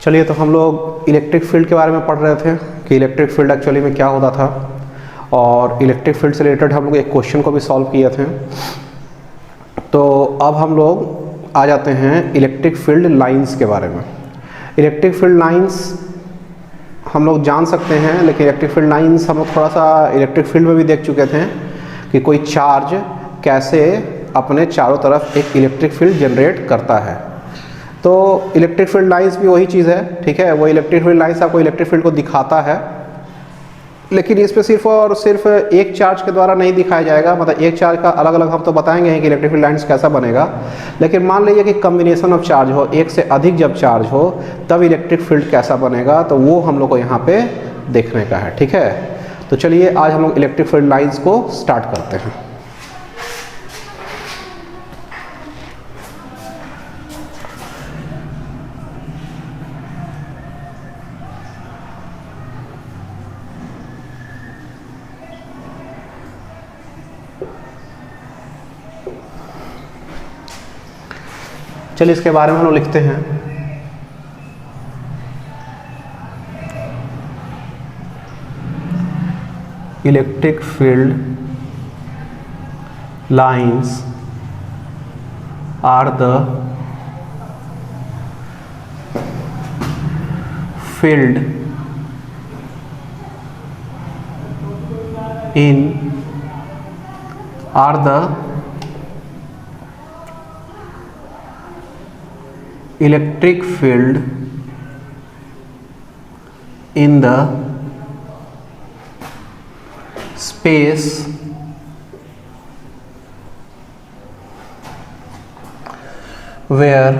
चलिए, तो हम लोग इलेक्ट्रिक फील्ड के बारे में पढ़ रहे थे कि इलेक्ट्रिक फील्ड एक्चुअली में क्या होता था, और इलेक्ट्रिक फील्ड से रिलेटेड हम लोग एक क्वेश्चन को भी सॉल्व किए थे। तो अब हम लोग आ जाते हैं इलेक्ट्रिक फील्ड लाइंस के बारे में। इलेक्ट्रिक फील्ड लाइंस हम लोग जान सकते हैं, लेकिन इलेक्ट्रिक फील्ड लाइंस हम लोग थोड़ा सा इलेक्ट्रिक फील्ड में भी देख चुके थे कि कोई चार्ज कैसे अपने चारों तरफ एक इलेक्ट्रिक फील्ड जनरेट करता है। तो इलेक्ट्रिक फील्ड लाइंस भी वही चीज़ है, ठीक है। वो इलेक्ट्रिक फील्ड लाइंस आपको इलेक्ट्रिक फील्ड को दिखाता है, लेकिन इस पे सिर्फ और सिर्फ एक चार्ज के द्वारा नहीं दिखाया जाएगा। मतलब एक चार्ज का अलग अलग हम तो बताएंगे कि इलेक्ट्रिक फील्ड लाइंस कैसा बनेगा, लेकिन मान लीजिए कि कम्बिनेशन ऑफ चार्ज हो, एक से अधिक जब चार्ज हो तब इलेक्ट्रिक फील्ड कैसा बनेगा, तो वो हम लोग को यहाँ पे देखने का है, ठीक है। तो चलिए आज हम लोग इलेक्ट्रिक फील्ड लाइंस को स्टार्ट करते हैं। चलिए इसके बारे में हम लोग लिखते हैं। Electric field lines are the field in are the electric field in the space where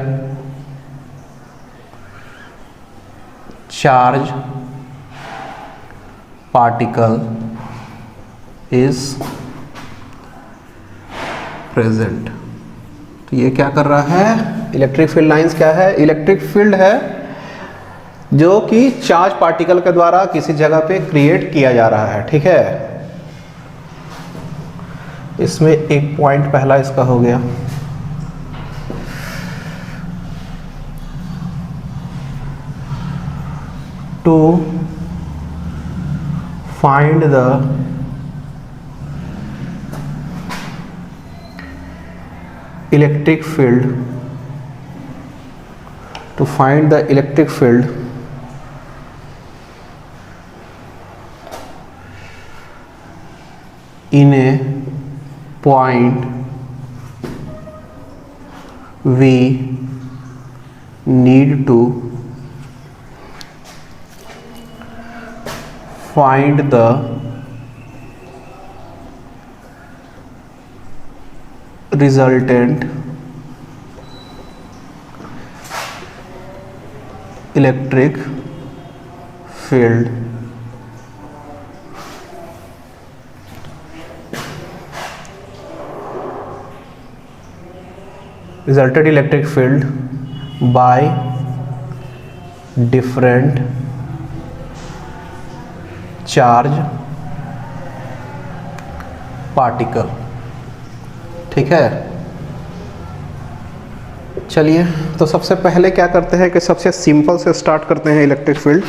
charge particle is present। तो ये क्या कर रहा है? इलेक्ट्रिक फील्ड लाइंस क्या है? इलेक्ट्रिक फील्ड है जो कि चार्ज पार्टिकल के द्वारा किसी जगह पे क्रिएट किया जा रहा है, ठीक है। इसमें एक पॉइंट पहला इसका हो गया। To find the electric field, to find the electric field in a point we need to find the resultant electric field। resultant electric field by different charge particle, ठीक है। चलिए, तो सबसे पहले क्या करते हैं कि सबसे सिंपल से स्टार्ट करते हैं इलेक्ट्रिक फील्ड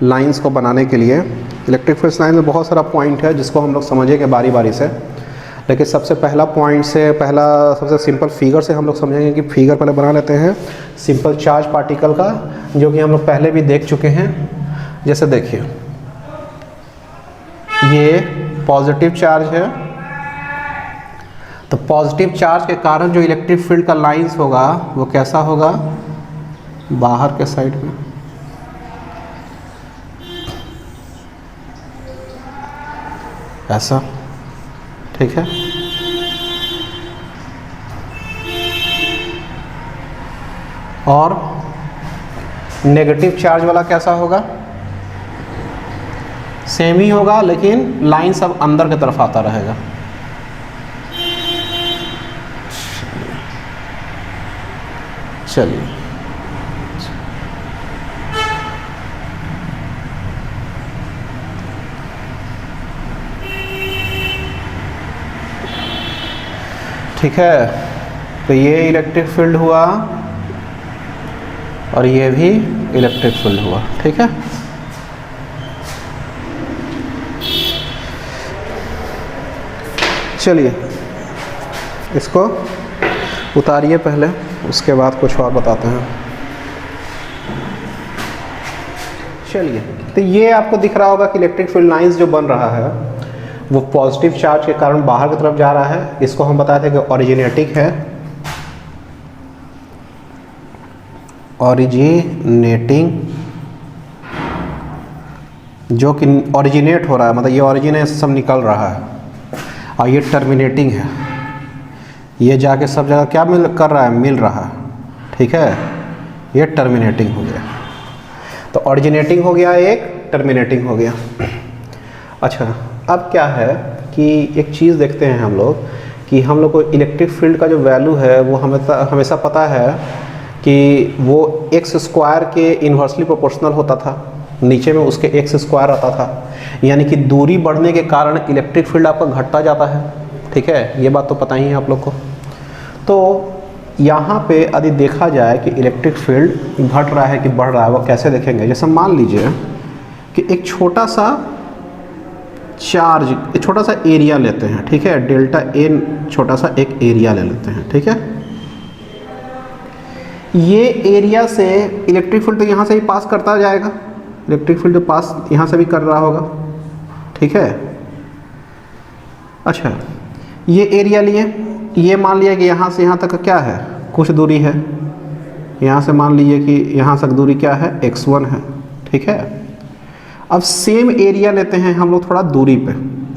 लाइंस को बनाने के लिए। इलेक्ट्रिक फील्ड लाइन में बहुत सारा पॉइंट है जिसको हम लोग समझेंगे बारी बारी से, लेकिन सबसे पहला पॉइंट से पहला सबसे सिंपल फिगर से हम लोग समझेंगे कि फिगर पहले बना लेते हैं सिंपल चार्ज पार्टिकल का, जो कि हम लोग पहले भी देख चुके हैं। जैसे देखिए, ये पॉजिटिव चार्ज है, तो पॉजिटिव चार्ज के कारण जो इलेक्ट्रिक फील्ड का लाइंस होगा वो कैसा होगा? बाहर के साइड में, ऐसा, ठीक है। और नेगेटिव चार्ज वाला कैसा होगा? सेम ही होगा, लेकिन लाइन सब अंदर की तरफ आता रहेगा। चलिए, ठीक है। तो ये इलेक्ट्रिक फील्ड हुआ और ये भी इलेक्ट्रिक फील्ड हुआ। ठीक है, चलिए इसको उतारिए पहले, उसके बाद कुछ और बताते हैं। चलिए, तो ये आपको दिख रहा होगा कि इलेक्ट्रिक फील्ड लाइंस जो बन रहा है वो पॉजिटिव चार्ज के कारण बाहर की तरफ जा रहा है। इसको हम बताए थे कि ओरिजिनेटिंग है, ओरिजिनेटिंग, जो कि ओरिजिनेट हो रहा है, मतलब ये ओरिजिन सब निकल रहा है, और ये टर्मिनेटिंग है, ये जाके सब जगह क्या कर रहा है, मिल रहा है। ठीक है, ये टर्मिनेटिंग हो गया। तो ओरिजिनेटिंग हो गया एक, टर्मिनेटिंग हो गया। अच्छा, अब क्या है कि एक चीज़ देखते हैं हम लोग कि हम लोग को इलेक्ट्रिक फील्ड का जो वैल्यू है वो हमेशा पता है कि वो एक्स स्क्वायर के इन्वर्सली प्रोपोर्शनल होता था, नीचे में उसके एक्स स्क्वायर आता था, यानी कि दूरी बढ़ने के कारण इलेक्ट्रिक फील्ड आपका घटता जाता है। ठीक है, ये बात तो पता ही है आप लोग को। तो यहाँ पे यदि देखा जाए कि इलेक्ट्रिक फील्ड घट रहा है कि बढ़ रहा है, वो कैसे देखेंगे। जैसे मान लीजिए कि एक छोटा सा चार्ज, एक छोटा सा एरिया लेते हैं। ठीक है, डेल्टा एन छोटा सा एक एरिया ले लेते हैं। ठीक है, ये एरिया से इलेक्ट्रिक फील्ड तो यहाँ से ही पास करता जाएगा, इलेक्ट्रिक फील्ड पास यहाँ से भी कर रहा होगा। ठीक है, अच्छा, ये एरिया लिए, ये मान लिया कि यहाँ से यहाँ तक क्या है, कुछ दूरी है। यहाँ से मान लीजिए कि यहाँ तक दूरी क्या है, x1 है। ठीक है, अब सेम एरिया लेते हैं हम लोग थोड़ा दूरी पे,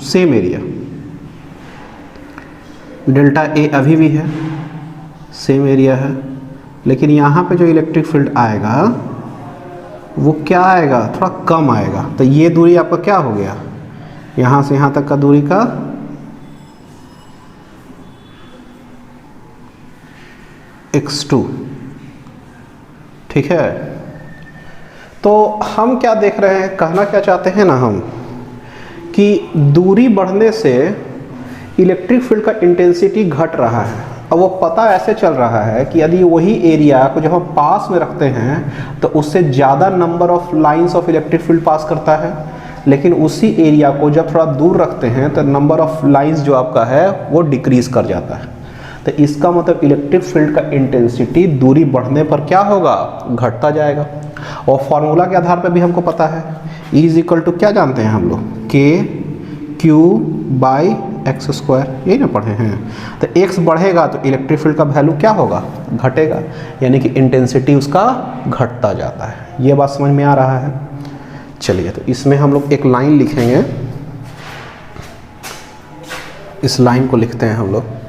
सेम एरिया, डेल्टा ए अभी भी है, सेम एरिया है, लेकिन यहाँ पे जो इलेक्ट्रिक फील्ड आएगा वो क्या आएगा, थोड़ा कम आएगा। तो ये दूरी आपका क्या हो गया, यहाँ से यहाँ तक का दूरी का x2। ठीक है, तो हम क्या देख रहे हैं, कहना क्या चाहते हैं ना हम, कि दूरी बढ़ने से इलेक्ट्रिक फील्ड का इंटेंसिटी घट रहा है। अब वो पता ऐसे चल रहा है कि यदि वही एरिया को जब हम पास में रखते हैं तो उससे ज़्यादा number of lines of electric field pass करता है, लेकिन उसी एरिया को जब थोड़ा दूर रखते हैं तो नंबर ऑफ लाइंस जो आपका है वो डिक्रीज कर जाता है। तो इसका मतलब इलेक्ट्रिक फील्ड का इंटेंसिटी दूरी बढ़ने पर क्या होगा, घटता जाएगा। और फॉर्मूला के आधार पर भी हमको पता है, E इज इक्वल टू क्या जानते हैं हम लोग, KQ बाई एक्स स्क्वायर, यही ना पढ़े हैं। तो x बढ़ेगा तो इलेक्ट्रिक फील्ड का वैल्यू क्या होगा, घटेगा, यानी कि इंटेंसिटी उसका घटता जाता है। ये बात समझ में आ रहा है। चलिए, तो इसमें हम लोग एक लाइन लिखेंगे, इस लाइन को लिखते हैं हम लोग,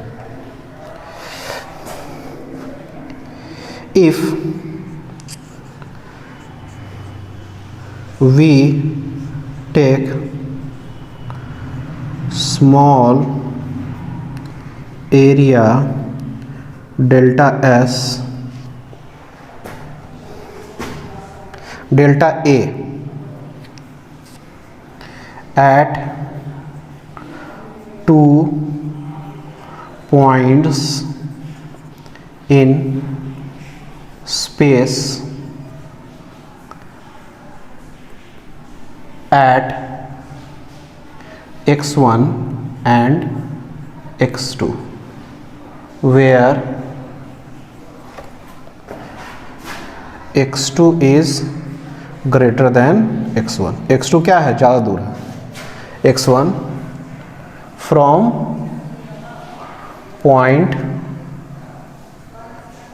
if we take small area delta S, delta A at 2 points in space at x1 and x2 where x2 is greater than x1। x2 क्या है, ज़्यादा दूर है, x1 from point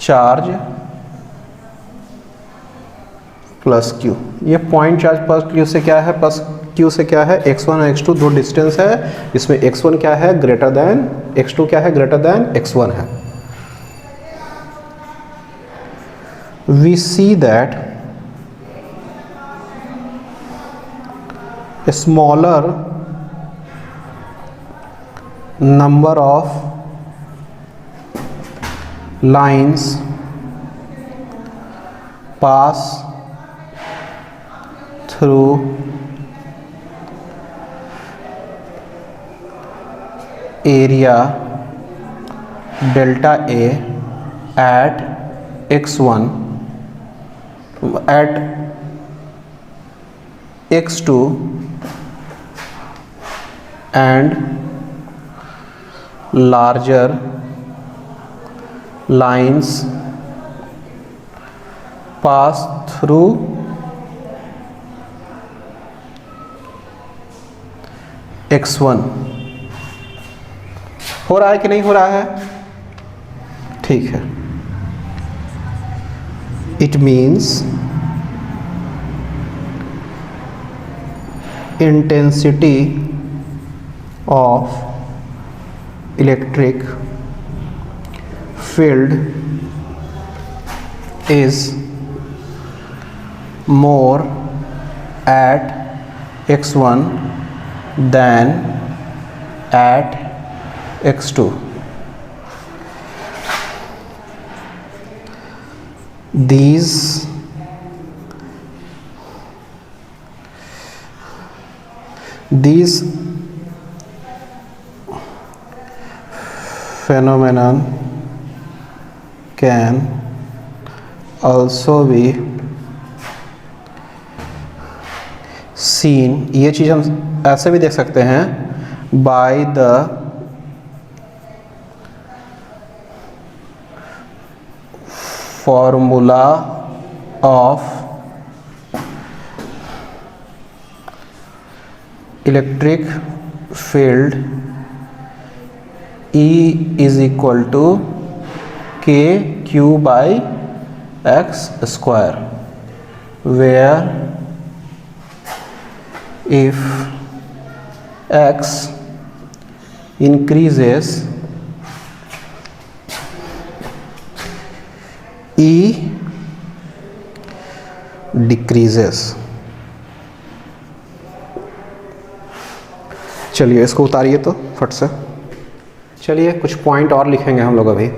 charge plus Q। ये पॉइंट चार्ज प्लस Q से क्या है, plus Q से क्या है, x1 और x2 दो डिस्टेंस है, इसमें x1 क्या है, ग्रेटर देन, x2 क्या है, ग्रेटर देन x1 है। We see that a smaller number of lines pass through area delta A at x1 at x2 and larger lines pass through x1। हो रहा है कि नहीं हो रहा है? ठीक है। It means intensity of electric field is more at x1 than at x2। These phenomenon can also be seen, ये चीज़ हम ऐसे भी देख सकते हैं, by the formula of electric field E is equal to KQ by x square, where if x increases E decreases। चलिए इसको उतारिए तो फट से। चलिए कुछ पॉइंट और लिखेंगे हम लोग अभी।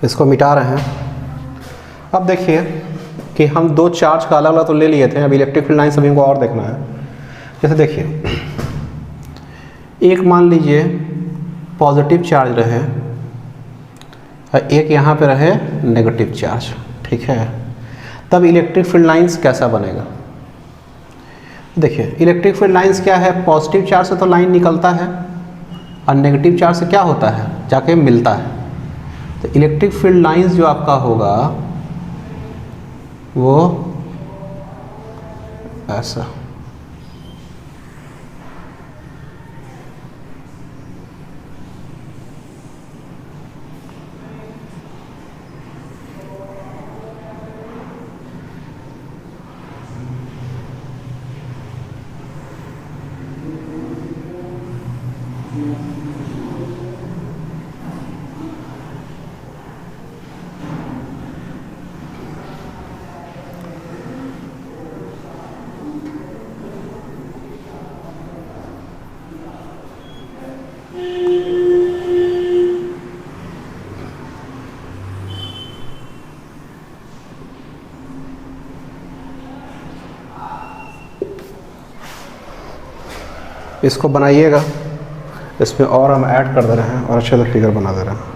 इसको मिटा रहे हैं। अब देखिए कि हम दो चार्ज का अलग अलग तो ले लिए थे, अब इलेक्ट्रिक फील्ड लाइन सभी हमको और देखना है। जैसे देखिए, एक मान लीजिए पॉजिटिव चार्ज रहे और एक यहाँ पे रहे नेगेटिव चार्ज, ठीक है। तब इलेक्ट्रिक फील्ड लाइंस कैसा बनेगा? देखिए इलेक्ट्रिक फील्ड लाइंस क्या है, पॉजिटिव चार्ज से तो लाइन निकलता है और नेगेटिव चार्ज से क्या होता है, जाके मिलता है। तो इलेक्ट्रिक फील्ड लाइंस जो आपका होगा वो ऐसा। इसको बनाइएगा, इसमें और हम ऐड कर दे रहे हैं और अच्छे से फिगर बना दे रहे हैं।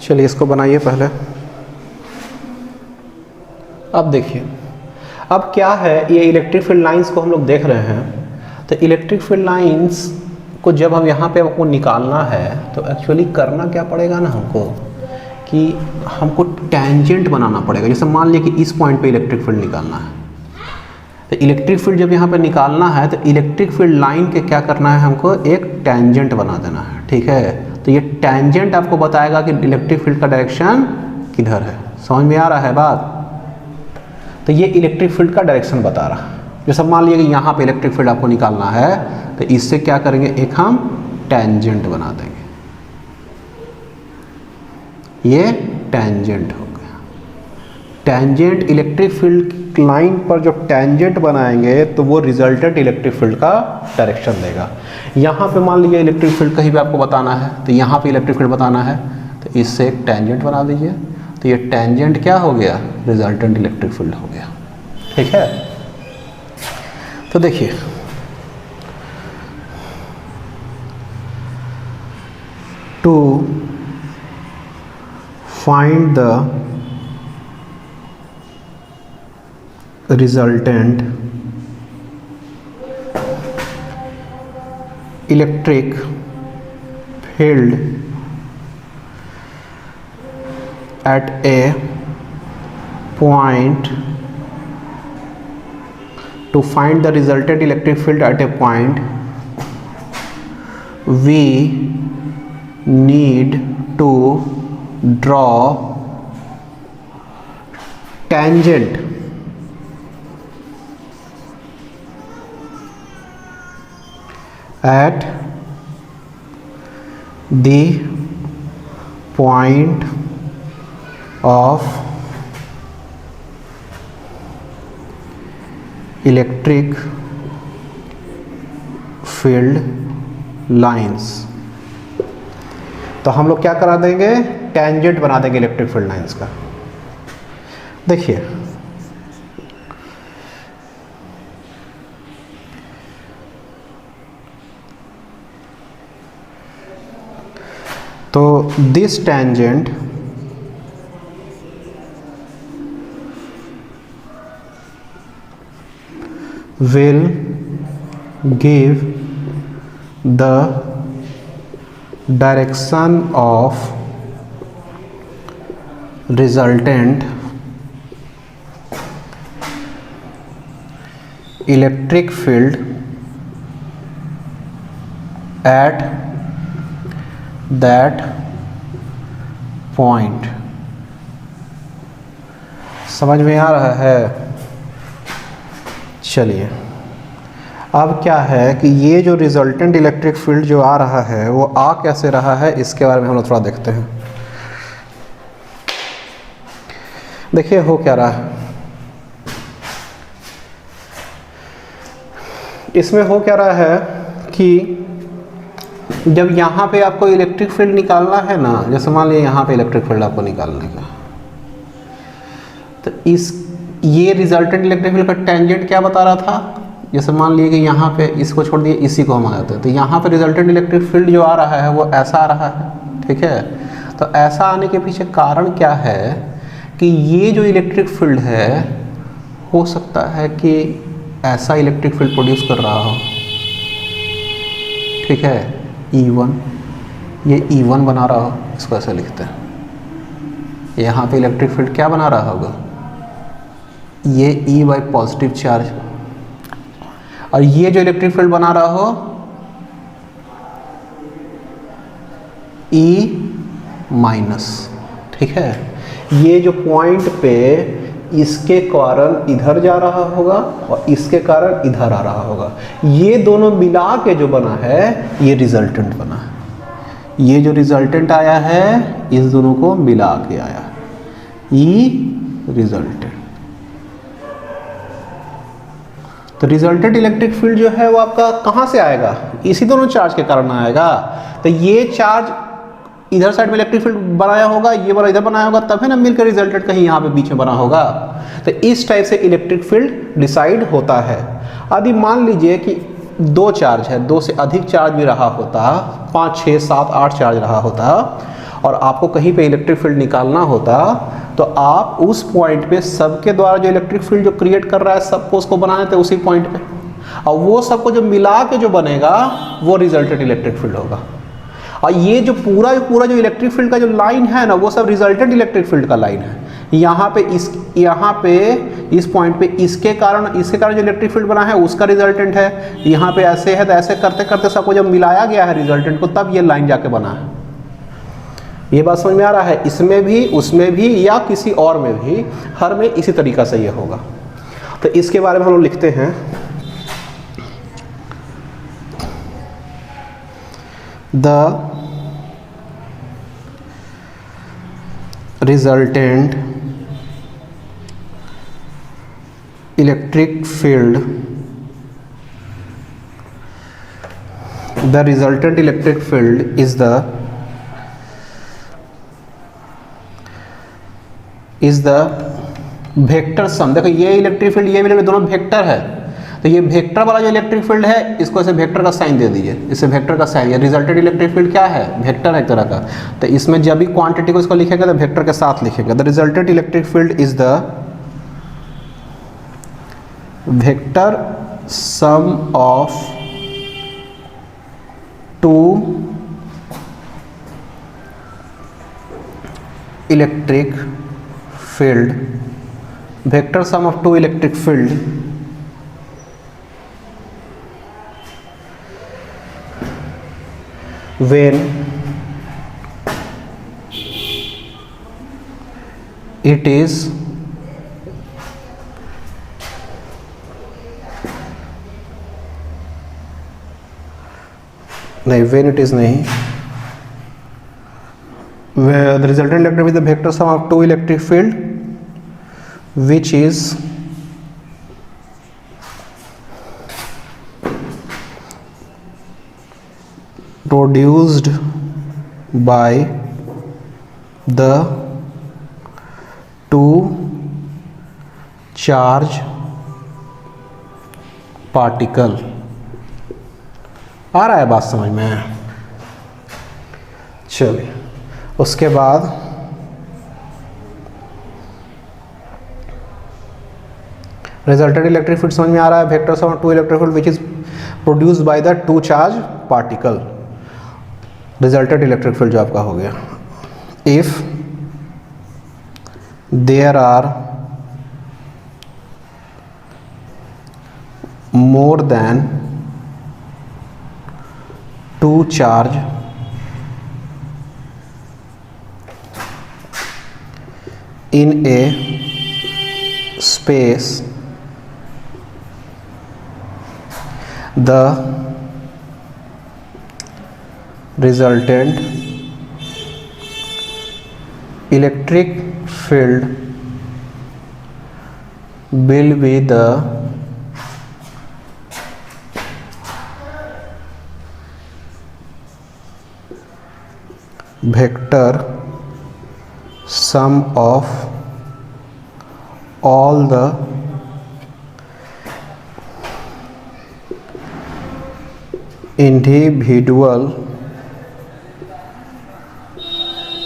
चलिए इसको बनाइए पहले। अब देखिए, अब क्या है, ये इलेक्ट्रिक फील्ड लाइंस को हम लोग देख रहे हैं। तो इलेक्ट्रिक फील्ड लाइंस को जब हम यहाँ पे आपको निकालना है तो एक्चुअली करना क्या पड़ेगा ना हमको, कि हमको टेंजेंट बनाना पड़ेगा। जैसे मान लिया कि इस पॉइंट पे इलेक्ट्रिक फील्ड निकालना है, तो इलेक्ट्रिक फील्ड जब यहाँ पे निकालना है तो इलेक्ट्रिक फील्ड लाइन के क्या करना है, हमको एक टेंजेंट बना देना है। ठीक है, तो ये टेंजेंट आपको बताएगा कि इलेक्ट्रिक फील्ड का डायरेक्शन किधर है। समझ में आ रहा है बात? तो ये इलेक्ट्रिक फील्ड का डायरेक्शन बता रहा है। जैसे मान लिया कि यहाँ पे इलेक्ट्रिक फील्ड आपको निकालना है, तो इससे क्या करेंगे, एक हम टेंजेंट बना देंगे। ये टेंजेंट हो गया। टेंजेंट इलेक्ट्रिक फील्ड लाइन पर जो टेंजेंट बनाएंगे तो वो रिजल्टेंट इलेक्ट्रिक फील्ड का डायरेक्शन देगा। यहाँ पे मान लीजिए इलेक्ट्रिक फील्ड कहीं भी आपको बताना है, तो यहाँ पे इलेक्ट्रिक फील्ड बताना है, तो इससे एक टेंजेंट बना दीजिए। तो ये टेंजेंट क्या हो गया, रिजल्टेंट इलेक्ट्रिक फील्ड हो गया। ठीक है, तो देखिए to find the resultant electric field at a point, to find the resultant electric field at a point, we need to draw tangent at the point of electric field lines। तो हम लोग क्या करा देंगे, टेंजेंट बना देंगे electric field lines का। देखिए तो this tangent will give the direction of resultant electric field at that point। समझ में आ रहा है? चलिए अब क्या है कि ये जो रिजल्टेंट इलेक्ट्रिक फील्ड जो आ रहा है वो आ कैसे रहा है, इसके बारे में हम लोग थोड़ा देखते हैं। देखिए हो क्या रहा है, इसमें हो क्या रहा है कि जब यहाँ पे आपको इलेक्ट्रिक फील्ड निकालना है ना, जैसे मान लीजिए यहाँ पे इलेक्ट्रिक फील्ड आपको निकालने का, तो ये रिजल्टेंट इलेक्ट्रिक फील्ड का टेंजेंट क्या बता रहा था। जैसे मान लीजिए कि यहाँ पे इसको छोड़ दिए, इसी को हम आ जाते हैं, तो यहाँ पे रिजल्टेंट इलेक्ट्रिक फील्ड जो आ रहा है वो ऐसा आ रहा है। ठीक है, तो ऐसा आने के पीछे कारण क्या है कि ये जो इलेक्ट्रिक फील्ड है हो सकता है कि ऐसा इलेक्ट्रिक फील्ड प्रोड्यूस कर रहा हो। ठीक है, E1, ये E1 बना रहा हो, इसको ऐसे लिखते हैं। यहाँ पे इलेक्ट्रिक फील्ड क्या बना रहा होगा, ये E बाई पॉजिटिव चार्ज, और ये जो इलेक्ट्रिक फील्ड बना रहा हो E माइनस। ठीक है, ये जो पॉइंट पे इसके कारण इधर जा रहा होगा और इसके कारण इधर आ रहा होगा, ये दोनों मिला के जो बना है ये रिजल्टेंट बना है। ये जो रिजल्टेंट आया है इस दोनों को मिला के आया, ई रिजल्टेंट। तो रिजल्टेंट इलेक्ट्रिक फील्ड जो है वो आपका कहाँ से आएगा, इसी दोनों चार्ज के कारण आएगा। तो ये चार्ज इधर साइड में इलेक्ट्रिक फील्ड बनाया होगा, ये वाला इधर बनाया होगा, तब है ना मिलकर रिजल्टेंट कहीं यहाँ पे बीच में बना होगा। तो इस टाइप से इलेक्ट्रिक फील्ड डिसाइड होता है। यदि मान लीजिए कि दो चार्ज है, दो से अधिक चार्ज भी रहा होता, 5, 6, 7, 8 चार्ज रहा होता, और आपको कहीं पे इलेक्ट्रिक फील्ड निकालना होता तो आप उस पॉइंट पे सबके द्वारा जो इलेक्ट्रिक फील्ड जो क्रिएट कर रहा है सबको उसको बनाने थे उसी पॉइंट पे, और वो सबको जो मिला के जो बनेगा वो रिजल्टेंट इलेक्ट्रिक फील्ड होगा। और ये जो पूरा जो इलेक्ट्रिक फील्ड का जो लाइन है ना वो सब रिजल्टेंट इलेक्ट्रिक फील्ड का लाइन है। यहाँ पे इस पॉइंट पे इसके कारण जो इलेक्ट्रिक फील्ड बना है उसका रिजल्टेंट है। यहाँ पे ऐसे है तो ऐसे करते करते सबको जब मिलाया गया है रिजल्टेंट को तब ये लाइन जाके बना है। ये बात समझ में आ रहा है? इसमें भी उसमें भी या किसी और में भी हर में इसी तरीका से ये होगा। तो इसके बारे में हम लोग लिखते हैं the resultant electric field is the vector sum. देखो ये इलेक्ट्रिक फील्ड ये भी दोनों वेक्टर है, तो ये वेक्टर वाला जो इलेक्ट्रिक फील्ड है इसको ऐसे वेक्टर का साइन दे दीजिए, इससे वेक्टर का साइन। ये रिजल्टेंट इलेक्ट्रिक फील्ड क्या है? वेक्टर है एक तरह का। तो इसमें जब भी क्वांटिटी को इसको लिखेंगे तो वेक्टर के साथ लिखेंगे। The resultant electric field is the vector sum of two electric field, vector sum of two electric field when it is नहीं, when it is नहीं, where the resultant electric with the vector sum of two electric field which is produced by the two charge particle। आ रहा है बात समझ में? चलिए उसके बाद रिजल्टेंट इलेक्ट्रिक फील्ड समझ में आ रहा है, vector sum of two electric field which is produced by the two charge particle. Resultant electric field जो आपका हो गया, if there are more than two charge in a space, the resultant electric field will be the vector sum of all the individual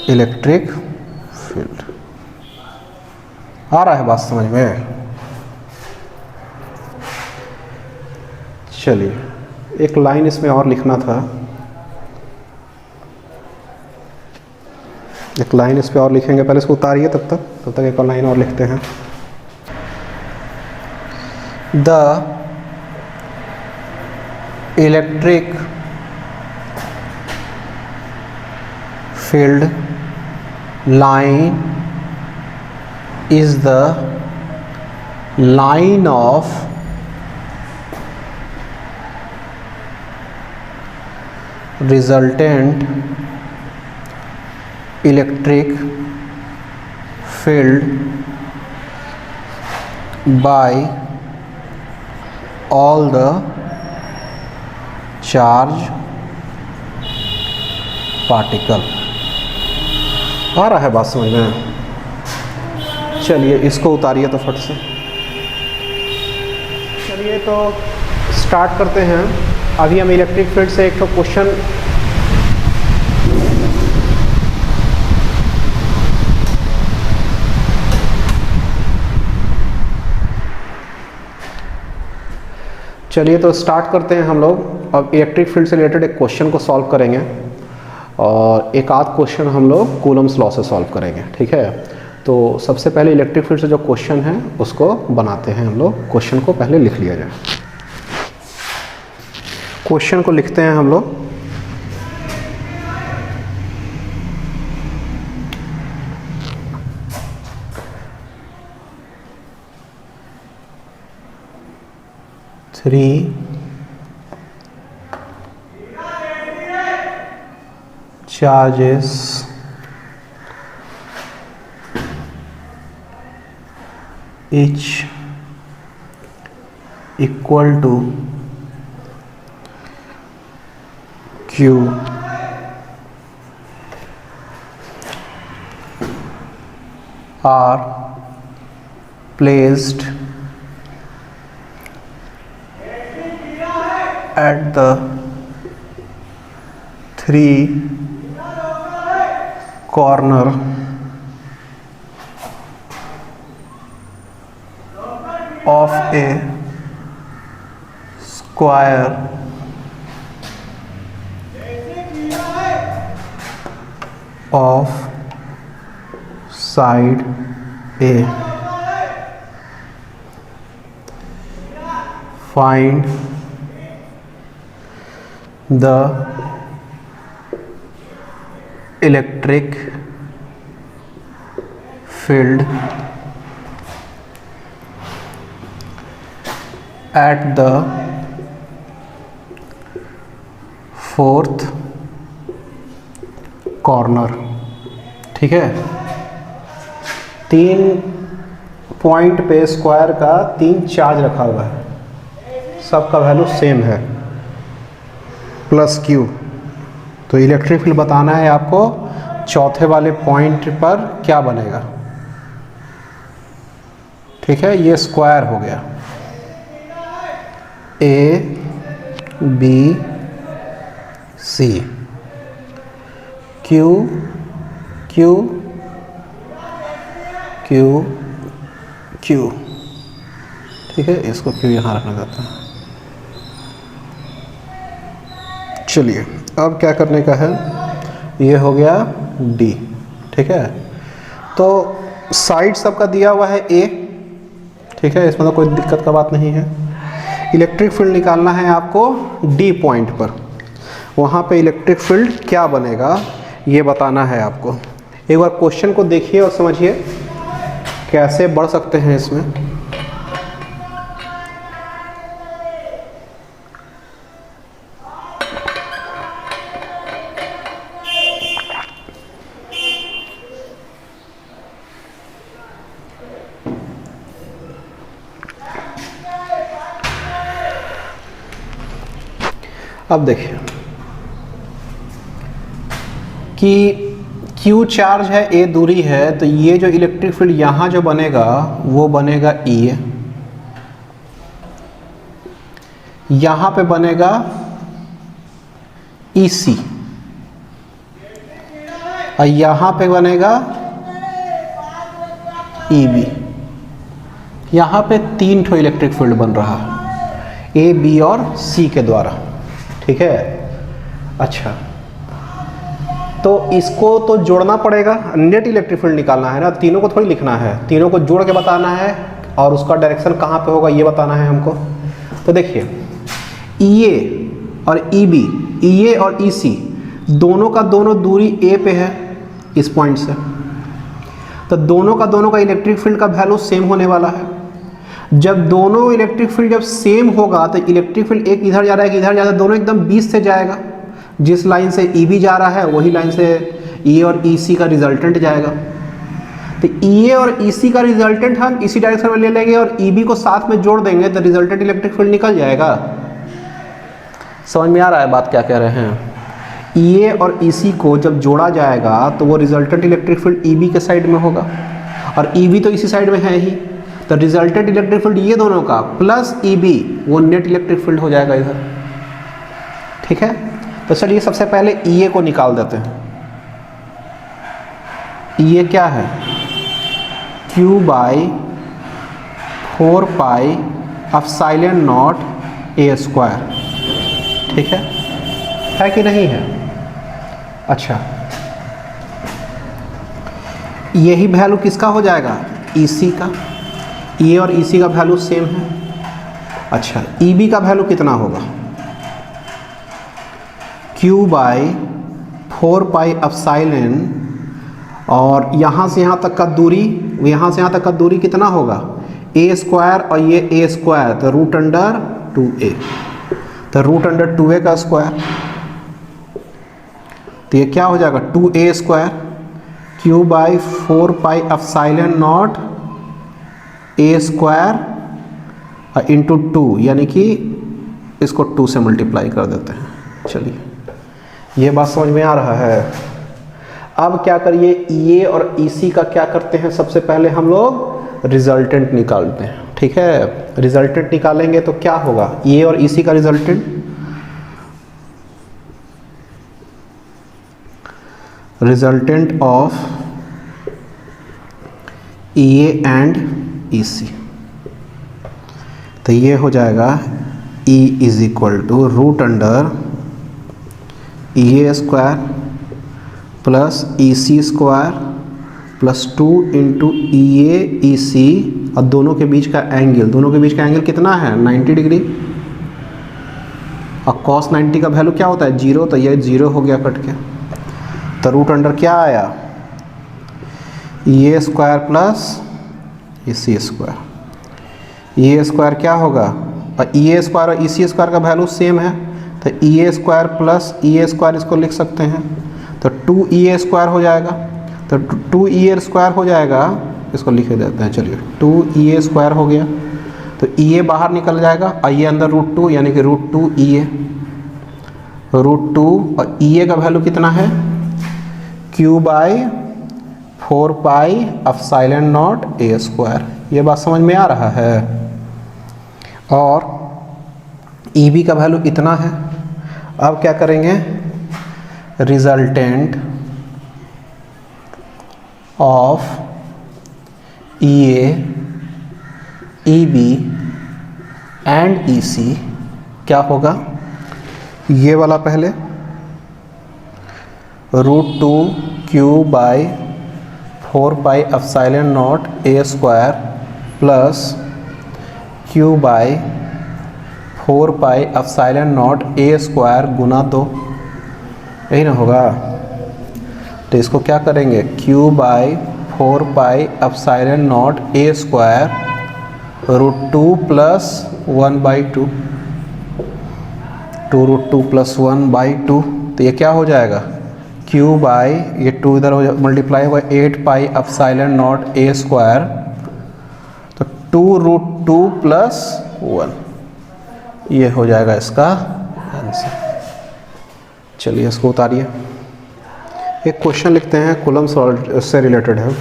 electric field. आ रहा है बात समझ में? चलिए एक लाइन इसमें और लिखना था, एक लाइन इस पे और लिखेंगे, पहले इसको उतारिए तब तक एक और लाइन और लिखते हैं। The electric field line is the line of resultant electric field by all the charge particle। आ रहा है बात समझ में? चलिए इसको उतारिए तो फट से। चलिए तो स्टार्ट करते हैं। अभी हम इलेक्ट्रिक फील्ड से एक तो क्वेश्चन चलिए तो स्टार्ट करते हैं हम लोग। अब इलेक्ट्रिक फील्ड से रिलेटेड एक क्वेश्चन को सॉल्व करेंगे और एक आध क्वेश्चन हम लोग कूलम्स लॉ से सॉल्व करेंगे, ठीक है। तो सबसे पहले इलेक्ट्रिक फील्ड से जो क्वेश्चन है उसको बनाते हैं हम लोग। क्वेश्चन को पहले लिख लिया जाए। क्वेश्चन को लिखते हैं हम लोग। Three charges each equal to Q are placed at the three corner of a square of side A. Find the electric field at the fourth corner, ठीक है। 3 पॉइंट पे स्क्वायर का 3 चार्ज रखा हुआ है, सबका वैल्यू सेम है plus Q। तो इलेक्ट्रिक फील्ड बताना है आपको चौथे वाले पॉइंट पर क्या बनेगा, ठीक है। ये स्क्वायर हो गया A B C Q Q Q Q, ठीक है। इसको Q यहाँ रखना चाहता है। चलिए अब क्या करने का है, ये हो गया D, ठीक है। तो साइड सबका दिया हुआ है A, ठीक है, इसमें तो कोई दिक्कत का बात नहीं है। इलेक्ट्रिक फील्ड निकालना है आपको D पॉइंट पर, वहाँ पे इलेक्ट्रिक फील्ड क्या बनेगा ये बताना है आपको। एक बार क्वेश्चन को देखिए और समझिए कैसे बढ़ सकते हैं इसमें। अब देखिए कि Q चार्ज है, A दूरी है, तो ये जो इलेक्ट्रिक फील्ड यहाँ जो बनेगा वो बनेगा E, यहाँ पे बनेगा EC और यहाँ पे बनेगा EB। यहाँ पे 3 ठो इलेक्ट्रिक फील्ड बन रहा है A, B और C के द्वारा, ठीक है। अच्छा, तो इसको तो जोड़ना पड़ेगा, नेट इलेक्ट्रिक फील्ड निकालना है ना, तीनों को थोड़ी लिखना है, तीनों को जोड़ के बताना है और उसका डायरेक्शन कहाँ पे होगा ये बताना है हमको। तो देखिए EA और EB, EA और EC दोनों का दोनों दूरी A पे है इस पॉइंट से, तो दोनों का इलेक्ट्रिक फील्ड का वैल्यू सेम होने वाला है। जब दोनों इलेक्ट्रिक फील्ड जब सेम होगा तो इलेक्ट्रिक फील्ड एक इधर जा रहा है कि इधर जा रहा है, दोनों एकदम 20 से जाएगा। जिस लाइन से EB जा रहा है वही लाइन से EA और EC का रिजल्टेंट जाएगा। तो EA और EC का रिजल्टेंट हम इसी डायरेक्शन में ले लेंगे और EB को साथ में जोड़ देंगे तो रिजल्टेंट इलेक्ट्रिक फील्ड निकल जाएगा। समझ में आ रहा है बात क्या कह रहे हैं। EA और EC को जब जोड़ा जाएगा तो वो रिजल्टेंट इलेक्ट्रिक फील्ड EB के साइड में होगा और EB तो इसी साइड में है ही, तो रिजल्टेंट इलेक्ट्रिक फील्ड ये दोनों का प्लस EB वो नेट इलेक्ट्रिक फील्ड हो जाएगा इधर, ठीक है। तो चलिए सबसे पहले EA को निकाल देते हैं। EA क्या है, Q/4 pi epsilon not a square. ठीक है कि नहीं है? अच्छा, यही वैल्यू किसका हो जाएगा? EC का। E और EC का वैल्यू सेम है। अच्छा, EB का वैल्यू कितना होगा? Q बाई 4 पाई एप्सिलॉन, और यहाँ से यहाँ तक का दूरी, यहाँ से यहाँ तक का दूरी कितना होगा? A स्क्वायर और ये A स्क्वायर, तो रूट अंडर 2A, तो रूट अंडर 2A का स्क्वायर, तो ये क्या हो जाएगा? 2A square Q by 4 pi epsilon nought A square into 2, यानी कि इसको 2 से मल्टीप्लाई कर देते हैं। चलिए, ये बात समझ में आ रहा है। अब क्या करिए, EA और EC का क्या करते हैं? सबसे पहले हम लोग रिजल्टेंट निकालते हैं। ठीक है, रिजल्टेंट निकालेंगे तो क्या होगा? EA और EC का resultant, resultant of EA and EC, तो ये हो जाएगा E is equal to root under EA square plus EC square plus 2 into EA EC, और दोनों के बीच का एंगल, कितना है? 90 डिग्री। और cos 90 का वैल्यू क्या होता है? 0, तो ये 0 हो गया कट के, तो रूट अंडर क्या आया? EA square plus EC square. EA square क्या होगा? और EA स्क्वायर और EC स्क्वायर का वैल्यू सेम है, तो EA square plus EA square इसको लिख सकते हैं, तो 2EA स्क्वायर हो जाएगा, तो 2EA स्क्वायर हो जाएगा, इसको लिख देते हैं। चलिए, 2EA स्क्वायर हो गया, तो EA बाहर निकल जाएगा और ये अंदर रूट 2, यानी कि रूट 2EA, रूट 2, और EA का वैल्यू कितना है? Q by 4 pi epsilon nought A square. ये बात समझ में आ रहा है। और EB का वैल्यू इतना है। अब क्या करेंगे? Resultant of EA, EB and EC क्या होगा? ये वाला पहले root 2Q by 4 pi epsilon nought A square plus Q by 4 pi epsilon nought A square गुना 2, यही ना होगा? तो इसको क्या करेंगे? Q by 4 pi epsilon nought A square root 2 plus 1 by 2, 2 root 2 plus 1 by 2, तो ये क्या हो जाएगा? Q बाई, ये 2 इधर हो मल्टीप्लाई हुआ 8 पाई एप्सिलॉन नॉट A स्क्वायर, तो 2 रूट 2 प्लस 1, ये हो जाएगा इसका आंसर। चलिए, इसको उतारिए। एक क्वेश्चन लिखते हैं, कूलम्ब से रिलेटेड है।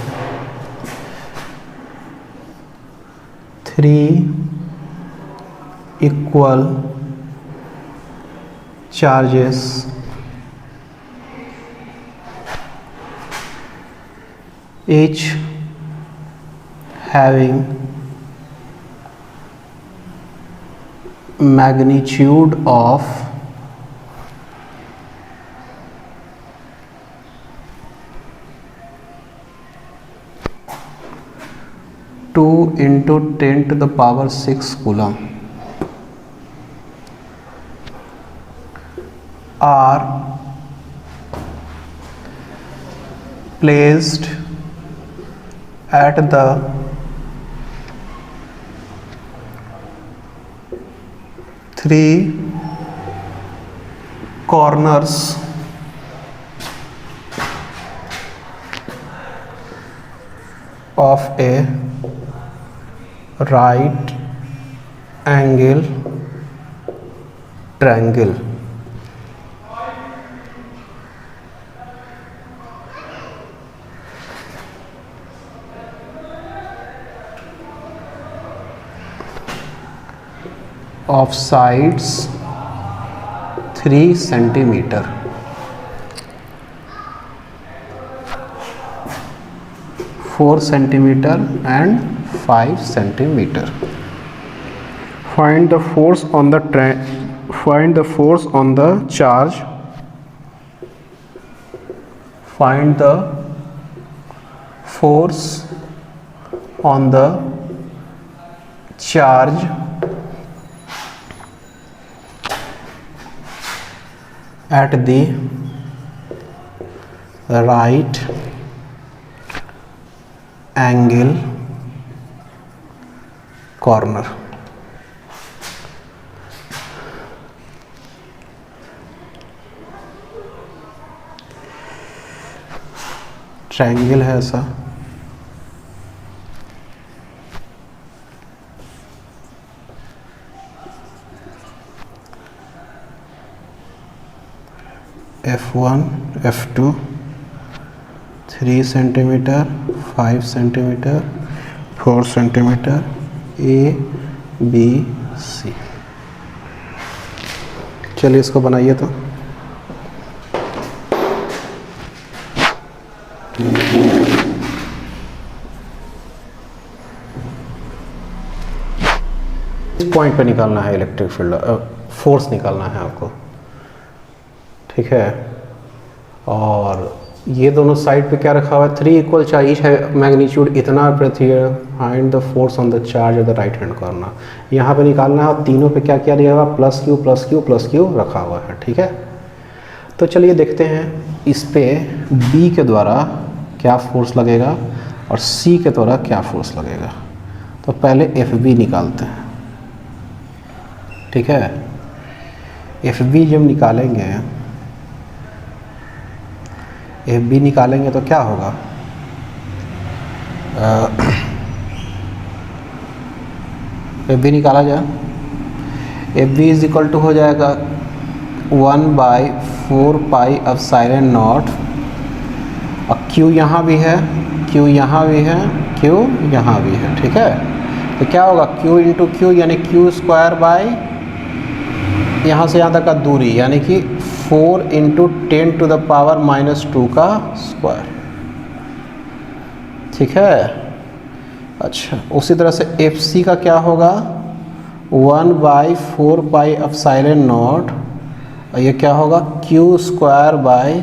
3 equal charges each having magnitude of 2 into 10 to the power 6 coulomb are placed at the three corners of a right angle triangle. Of sides 3 centimeter. (4 centimeter and 5 centimeter). find the force on the find the force on the charge, find the force on the charge at the right angle corner. Triangle है ऐसा, F1 F2 3 centimetre 5 centimetre 4 centimetre A B C। चलिए इसको बनाइए तो। इस point पे निकालना है इलेक्ट्रिक फील्ड, फोर्स निकालना है आपको, ठीक है। और ये दोनों साइड पे क्या रखा हुआ है, 3 इक्वल चार्ज है, मैग्नीट्यूड इतना पृथ्वी है, find the force on the charge of the right hand corner. यहाँ पे निकालना है और तीनों पे क्या क्या दिया हुआ, plus Q plus Q plus Q रखा हुआ है, ठीक है। तो चलिए देखते हैं इस पे बी के द्वारा क्या फोर्स लगेगा और सी के द्वारा क्या फोर्स लगेगा। तो पहले एफ बी निकालते हैं, ठीक है। एफ बी जब निकालेंगे, एफ बी निकालेंगे तो क्या होगा, एफ बी निकाला जाए, F B is equal to हो जाएगा 1/4 पाई एप्सिलॉन नॉट, और Q यहाँ भी है, Q यहाँ भी है, Q यहाँ भी है, ठीक है। तो क्या होगा, Q इंटू Q यानी Q स्क्वायर बाई यहाँ से यहाँ तक का दूरी, यानी कि 4 इंटू 10 टू द पावर -2 का स्क्वायर, ठीक है। अच्छा, उसी तरह से एफ सी का क्या होगा, 1/4 पाई एप्सिलॉन नॉट, और ये क्या होगा, Q square by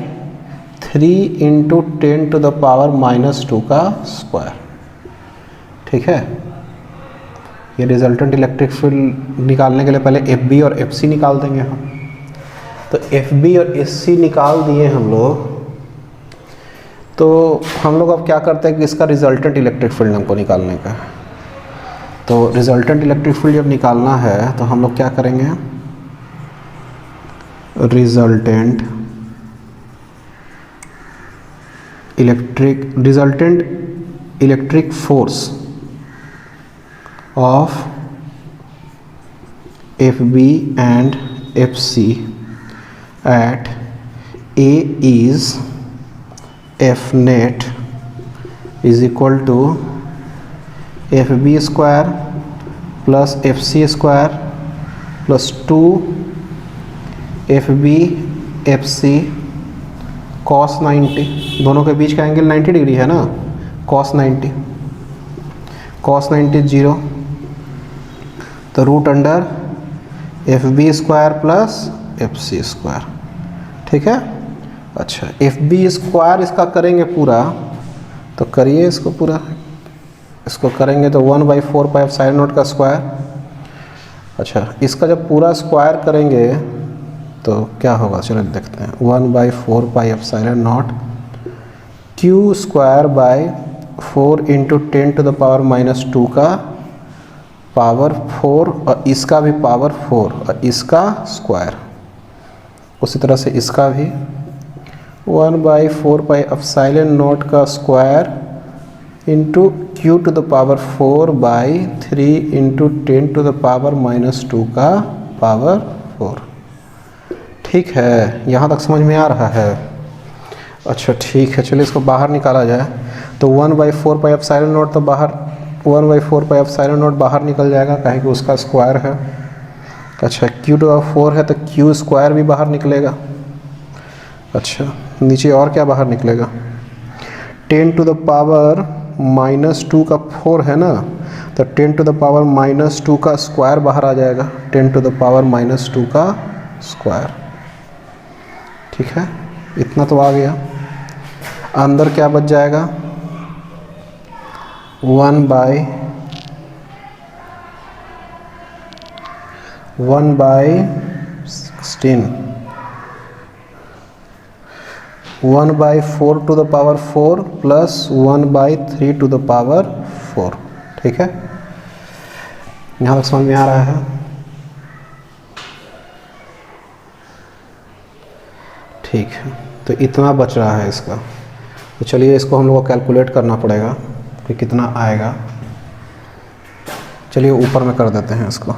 3 into 10 to the power -2 का स्क्वायर, ठीक है। ये रिजल्टेंट इलेक्ट्रिक फील्ड निकालने के लिए पहले एफ बी और एफ सी निकाल देंगे हम। तो एफ बी और एस सी निकाल दिए हम लोग, तो हम लोग अब क्या करते हैं कि इसका रिजल्टेंट इलेक्ट्रिक फील्ड हमको निकालने का है। तो रिजल्टेंट इलेक्ट्रिक फील्ड जब निकालना है तो हम लोग क्या करेंगे, resultant electric force of FB and FC at A is F net is equal to FB square plus FC square plus 2 FB FC cos 90, दोनों के बीच का एंगल 90 डिग्री है ना, cos 90 0, तो root under F B square plus F C square, ठीक है। अच्छा, F B square इसका करेंगे पूरा, तो करिए इसको पूरा, इसको करेंगे तो 1/4 पाई एप्सिलॉन नॉट का स्क्वायर। अच्छा, इसका जब पूरा स्क्वायर करेंगे तो क्या होगा, चलो देखते हैं, 1/4 pi epsilon naught Q square by 4 into 10 to the power -2 का पावर 4, और इसका भी पावर 4 और इसका स्क्वायर। उसी तरह से इसका भी 1/4 पाई एप्सिलॉन नॉट का square into Q to the power 4 by 3 into 10 to the power -2 का पावर 4, ठीक है। यहाँ तक समझ में आ रहा है। अच्छा ठीक है, चलिए इसको बाहर निकाला जाए। तो 1/4 पाई एप्सिलॉन नॉट तो बाहर, 1/4 पाई एप्सिलॉन नॉट बाहर निकल जाएगा, काहे कि उसका स्क्वायर है। अच्छा, Q टू द 4 है तो Q स्क्वायर भी बाहर निकलेगा। अच्छा, नीचे और क्या बाहर निकलेगा, 10 टू द पावर -2 का 4 है ना, तो 10 टू द पावर -2 का स्क्वायर बाहर आ जाएगा, 10 टू द पावर -2 का स्क्वायर। ठीक है, इतना तो आ गया। अंदर क्या बच जाएगा, 1/16, 1/4 to the power 4 plus 1/3 to the power 4। ठीक है, यहाँ तक समझ में आ रहा है? ठीक है, तो इतना बच रहा है इसका। तो चलिए इसको हम लोग को कैलकुलेट करना पड़ेगा कि कितना आएगा। चलिए ऊपर में कर देते हैं इसको,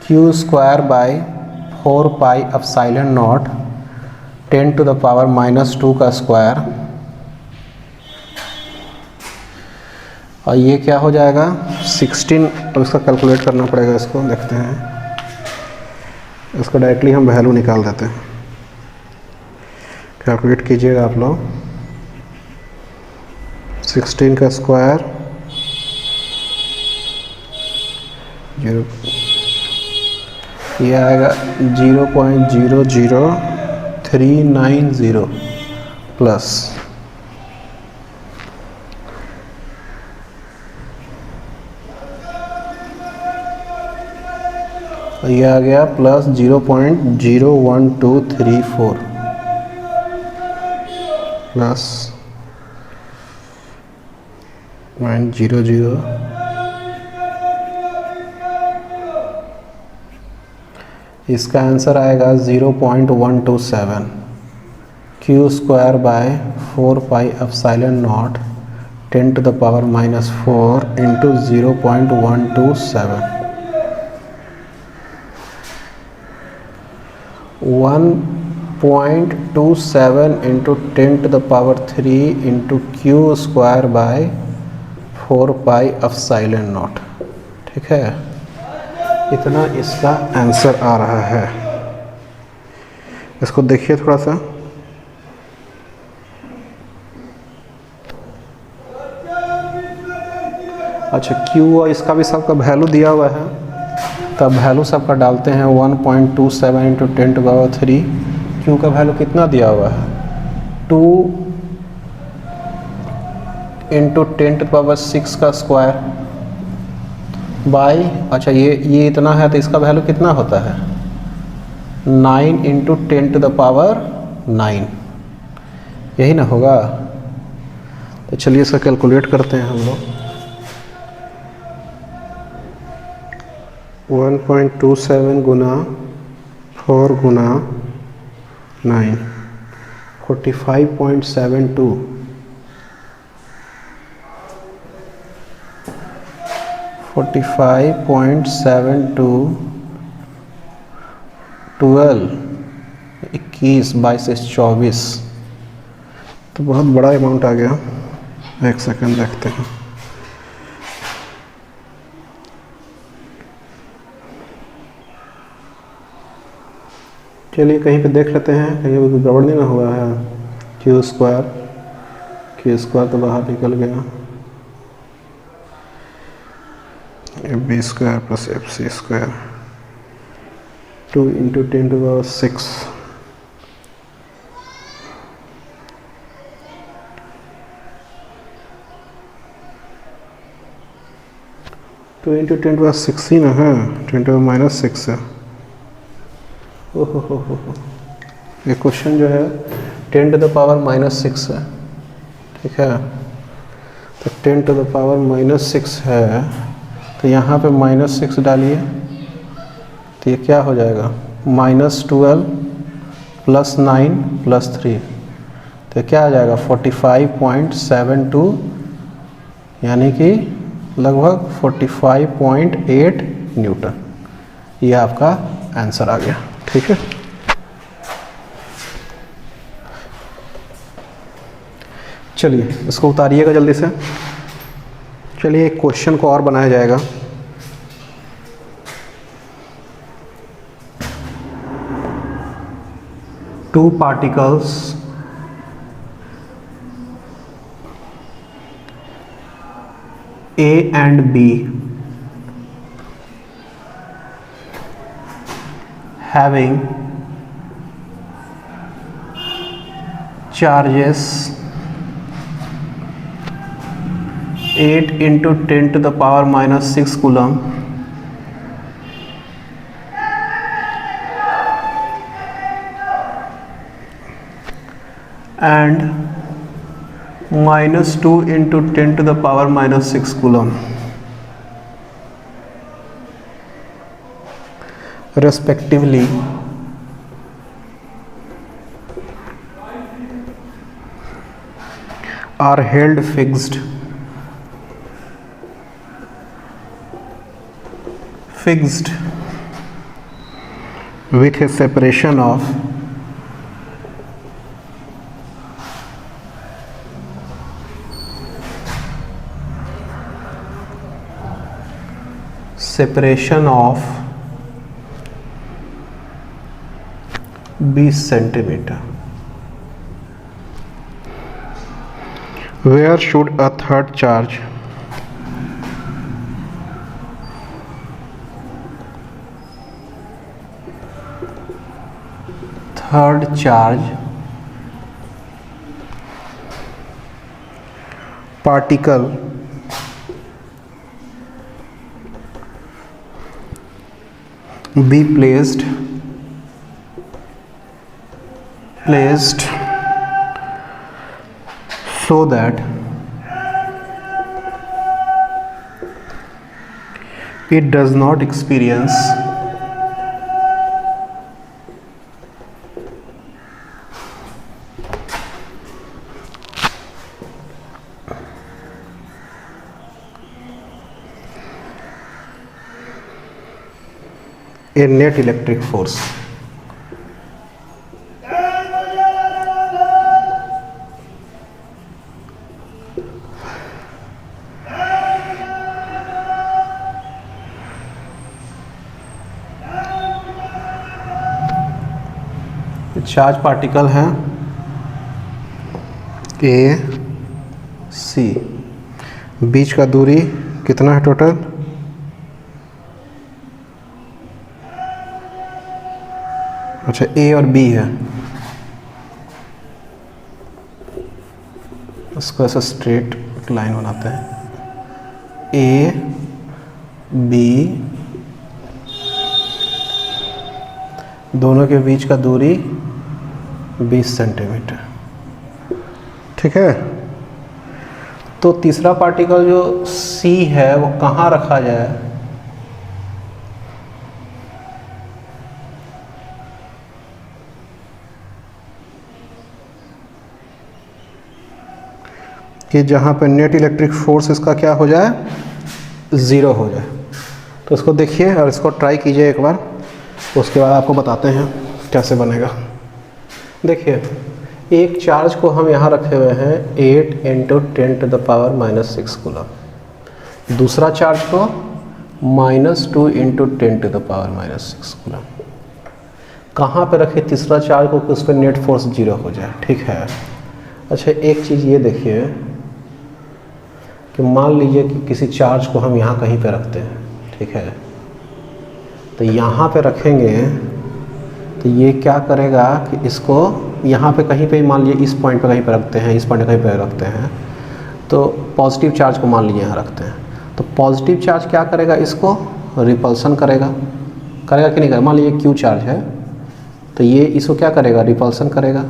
q²/4πε0 10 टू द पावर -2 का स्क्वायर, और ये क्या हो जाएगा 16। अब इसका कैलकुलेट करना पड़ेगा, इसको देखते हैं। इसको डायरेक्टली हम वैल्यू निकाल देते हैं, कैलकुलेट कीजिएगा आप लोग। 16 का स्क्वायर 0, ये आएगा 0.00390 प्लस ये आ गया प्लस 0.01234 प्लस 0.00, इसका आंसर आएगा 0.127। q²/4πε0 10 to the power -4 into 0.127, 1.27 into 10 to the power 3 into q²/4πε0। ठीक है, इतना इसका आंसर आ रहा है। इसको देखिए थोड़ा सा, अच्छा Q और इसका भी सबका वैल्यू दिया हुआ है, तब वैल्यू सबका डालते हैं। 1.27 इंटू 10 टू पावर 3, Q का वैल्यू कितना दिया हुआ है 2 इंटू 10 टू पावर 6 का स्क्वायर बाई, अच्छा ये इतना है तो इसका वैल्यू कितना होता है 9 इंटू 10 टू द पावर 9, यही ना होगा। तो चलिए इसका कैलकुलेट करते हैं हम लोग। 1.27 गुना 4 गुना 9, 45.72, 45.72, 12, 21, 22, 24, तो बहुत बड़ा अमाउंट आ गया। एक सेकंड देखते हैं। चलिए कहीं पे देख लेते हैं, कहीं भी गड़बड़ नहीं ना हुआ है। q² तो बाहर निकल गया, b² plus fc², 2 into 10 to the power 6, 2 into 10 to the power 6 ही ना है, 10 टू द पावर -6 है। ओहो, ये क्वेश्चन जो है 10 टू द पावर -6 है। ठीक है, तो 10 टू द पावर -6 है, तो यहाँ पे -6 डालिए, तो ये क्या हो जाएगा -12 प्लस 9 प्लस 3, तो क्या आ जाएगा 45.72, यानी कि लगभग 45.8 न्यूटन। ये आपका आंसर आ गया। ठीक है, चलिए इसको उतारिएगा जल्दी से। चलिए एक क्वेश्चन को और बनाया जाएगा। Two particles A and B having charges 8 into 10 to the power minus 6 coulomb and minus 2 into 10 to the power minus 6 coulomb respectively are held fixed with a separation of बीस centimetre. Where should a third charge particle be placed so that it does not experience a net electric force. Charge particle है ए सी, बीच का दूरी कितना है total? अच्छा, ए और B है, उसको ऐसा स्ट्रेट लाइन बनाते हैं. ए बी दोनों के बीच का दूरी 20 सेंटीमीटर. ठीक है. तो तीसरा पार्टिकल जो C है वो कहाँ रखा जाए? कि जहाँ पे नेट इलेक्ट्रिक फोर्स इसका क्या हो जाए? 0 हो जाए. तो इसको देखिए और इसको ट्राई कीजिए एक बार, उसके बाद आपको बताते हैं कैसे बनेगा. देखिए, एक चार्ज को हम यहाँ रखे हुए हैं 8 into 10 to the power minus 6 coulomb. दूसरा चार्ज को -2 into 10 to the power minus 6 coulomb. कहाँ पे रखे तीसरा चार्ज को कि उस पर नेट फोर्स 0 हो जाए. ठीक है. अच्छा, एक चीज़ ये देखिए कि मान लीजिए कि किसी चार्ज को हम यहाँ कहीं पे रखते हैं. ठीक है. तो यहाँ पे रखेंगे तो ये क्या करेगा कि इसको यहाँ पे कहीं पे मान लीजिए इस पॉइंट पे कहीं पे रखते हैं, इस पॉइंट पे कहीं पे रखते हैं, तो पॉजिटिव चार्ज को मान लीजिए यहाँ रखते हैं, तो पॉजिटिव चार्ज क्या करेगा? इसको रिपल्सन करेगा कि नहीं करेगा? मान लीजिए क्यू चार्ज है तो ये इसको क्या करेगा? रिपल्सन करेगा.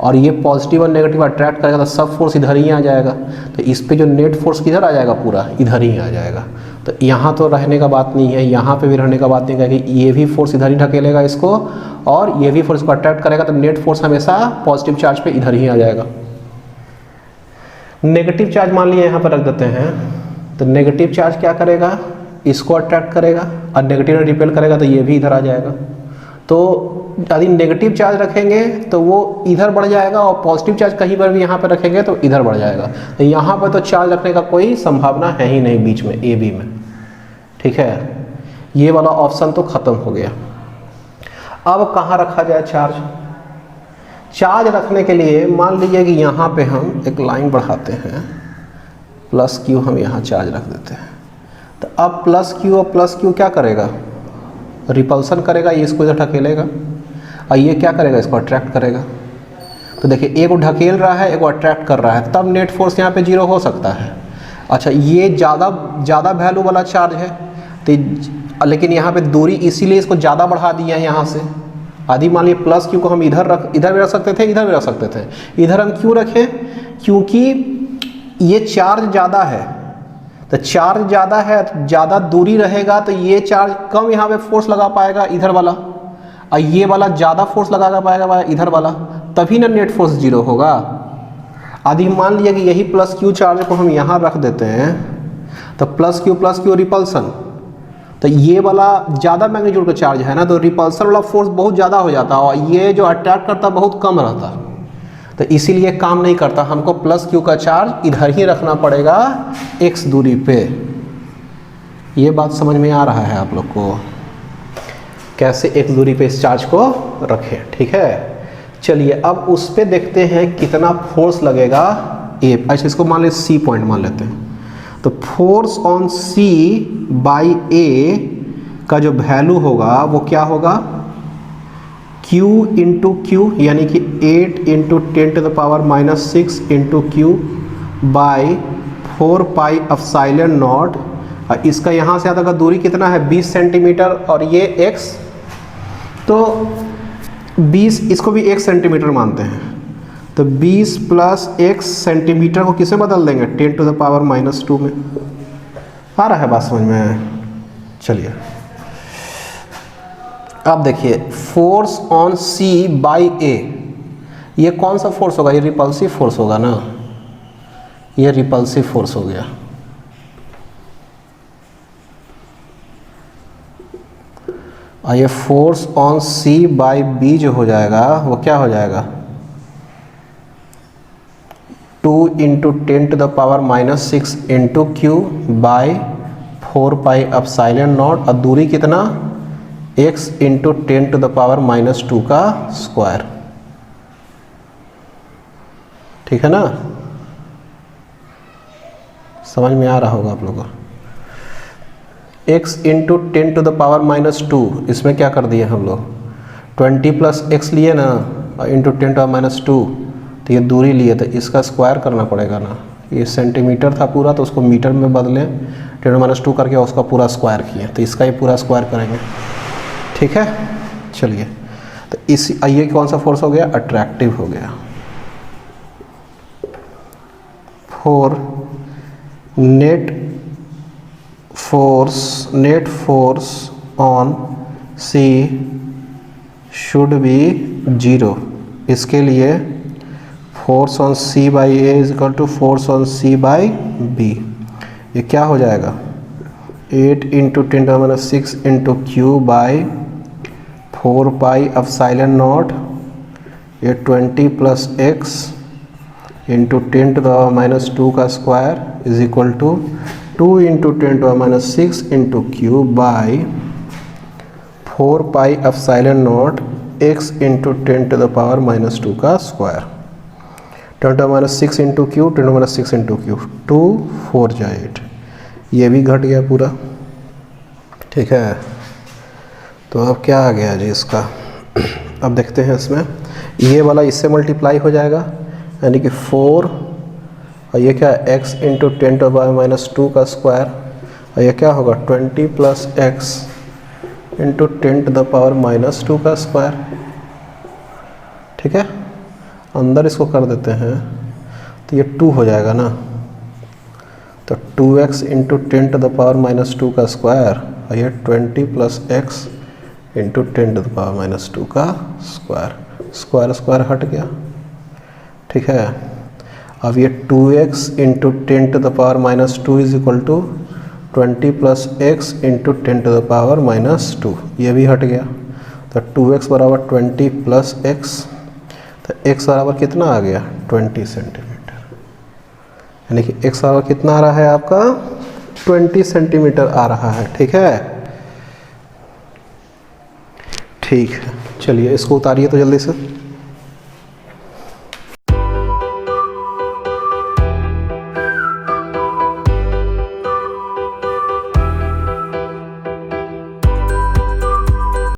और ये पॉजिटिव और नेगेटिव अट्रैक्ट करेगा तो सब फोर्स इधर ही आ जाएगा. तो इस पे जो नेट फोर्स किधर आ जाएगा? पूरा इधर ही आ जाएगा. तो यहाँ तो रहने का बात नहीं है, यहाँ पे भी रहने का बात नहीं है, कि ये भी फोर्स इधर ही ढकेलेगा इसको और ये भी फोर्स को अट्रैक्ट करेगा. तो नेट फोर्स हमेशा पॉजिटिव चार्ज पे इधर ही आ जाएगा. नेगेटिव चार्ज मान लीजिए यहाँ पर रख देते हैं, तो नेगेटिव चार्ज क्या करेगा? इसको अट्रैक्ट करेगा और नेगेटिव में रिपेल करेगा तो ये भी इधर आ जाएगा. तो यदि नेगेटिव चार्ज रखेंगे तो वो इधर बढ़ जाएगा और पॉजिटिव चार्ज कहीं पर भी यहाँ पर रखेंगे तो इधर बढ़ जाएगा. तो यहाँ पर तो चार्ज रखने का कोई संभावना है ही नहीं बीच में, ए बी में. ठीक है. ये वाला ऑप्शन तो खत्म हो गया. अब कहाँ रखा जाए चार्ज? चार्ज रखने के लिए मान लीजिए कि यहाँ पे हम एक लाइन बढ़ाते हैं प्लस क्यू हम यहाँ चार्ज रख देते हैं। तो अब प्लस क्यू और प्लस क्यू क्या करेगा, रिपल्सन करेगा, ये इसको इधर ढकेलेगा और ये क्या करेगा, इसको अट्रैक्ट करेगा। तो देखिए एक को ढकेल रहा है, एक को अट्रैक्ट कर रहा है, तब नेट फोर्स यहाँ पे 0 हो सकता है। अच्छा ये ज़्यादा वैल्यू वाला चार्ज है, तो लेकिन यहाँ पे दूरी इसीलिए इसको ज़्यादा बढ़ा दिया है यहाँ से। आदि मान लीजिए प्लस क्यू को हम इधर भी रख सकते थे, इधर भी रख सकते थे। इधर हम क्यों रखें, क्योंकि ये चार्ज ज़्यादा है, तो चार्ज ज़्यादा है, ज़्यादा दूरी रहेगा तो ये चार्ज कम यहाँ पे फोर्स लगा पाएगा इधर वाला, और ये वाला ज़्यादा फोर्स लगा पाएगा इधर वाला, तभी ना नेट फोर्स 0 होगा। आदि मान लिया कि यही प्लस क्यू चार्ज को हम यहाँ रख देते हैं, तो प्लस क्यू रिपल्सन, तो ये वाला ज़्यादा मैग्नीट्यूड का चार्ज है ना, तो रिपल्सन वाला फोर्स बहुत ज़्यादा हो जाता है और ये जो अट्रैक्ट करता बहुत कम रहता, तो इसीलिए काम नहीं करता। हमको प्लस क्यू का चार्ज इधर ही रखना पड़ेगा x दूरी पे। ये बात समझ में आ रहा है आप लोग को, कैसे x दूरी पे इस चार्ज को रखें, ठीक है। चलिए अब उस पे देखते हैं कितना फोर्स लगेगा A। अच्छा इसको मान ले C पॉइंट मान लेते हैं, तो force on C by A का जो वैल्यू होगा वो क्या होगा, Q इंटू क्यू, यानी कि 8 into 10⁻⁻6 into Q by 4 pi epsilon not. इसका यहाँ से आता का दूरी कितना है 20 सेंटीमीटर, और ये x, तो 20 इसको भी 1 सेंटीमीटर मानते हैं, तो 20 प्लस x सेंटीमीटर को किसे बदल देंगे 10⁻⁻2 में। आ रहा है बात समझ में। चलिए अब देखिए force on C by A, ये कौन सा फोर्स होगा, ये रिपल्सिव फोर्स होगा ना, ये रिपल्सिव फोर्स हो गया। और ये force on C by B जो हो जाएगा वो क्या हो जाएगा 2 into 10⁻⁻6 into Q by 4 pi epsilon naught, और दूरी कितना x इंटू 10⁻⁻2 का स्क्वायर, ठीक है ना। समझ में आ रहा होगा आप लोगों को। x इंटू 10⁻⁻2, इसमें क्या कर दिए हम लोग 20 प्लस x लिए ना, और इंटू 10⁻�2, तो ये दूरी लिए, तो इसका स्क्वायर करना पड़ेगा ना। ये सेंटीमीटर था पूरा, तो उसको मीटर में बदलें, 10⁻2 करके उसका पूरा स्क्वायर किए, तो इसका ही पूरा स्क्वायर करेंगे, ठीक है। चलिए तो इस ये कौन सा फोर्स हो गया, अट्रैक्टिव हो गया। For net force on C should be 0। इसके लिए force on C by A is equal to force on C by B। ये क्या हो जाएगा 8 into 10⁻6 into Q by 4 pi epsilon naught, ये 20 प्लस x इंटू 10⁻2 का square is equal to 2 into 10⁻6 into Q by 4 pi epsilon naught x into 10⁻2 का square. 10⁻6 into Q 10⁻6 into Q 2 4 जा 8, ये भी घट गया पूरा, ठीक है। तो अब क्या आ गया जी इसका, अब देखते हैं इसमें, ये वाला इससे मल्टीप्लाई हो जाएगा, यानी कि 4, और ये क्या है x इंटू 10⁻2 का स्क्वायर, और ये क्या होगा 20 प्लस x इंटू 10⁻2 का स्क्वायर, ठीक है। अंदर इसको कर देते हैं तो ये 2 हो जाएगा ना, तो 2x इंटू 10⁻2 का स्क्वायर, और ये 20 प्लस x इंटू 10⁻2 का स्क्वायर, स्क्वायर हट गया, ठीक है। अब ये 2x into 10⁻2 is equal to 20 plus x into 10⁻2, ये भी हट गया, तो 2x बराबर 20 प्लस x, तो x बराबर कितना आ गया 20 सेंटीमीटर, यानी कि x बराबर कितना आ रहा है आपका 20 सेंटीमीटर आ रहा है, ठीक है। ठीक है चलिए इसको उतारिए तो जल्दी से।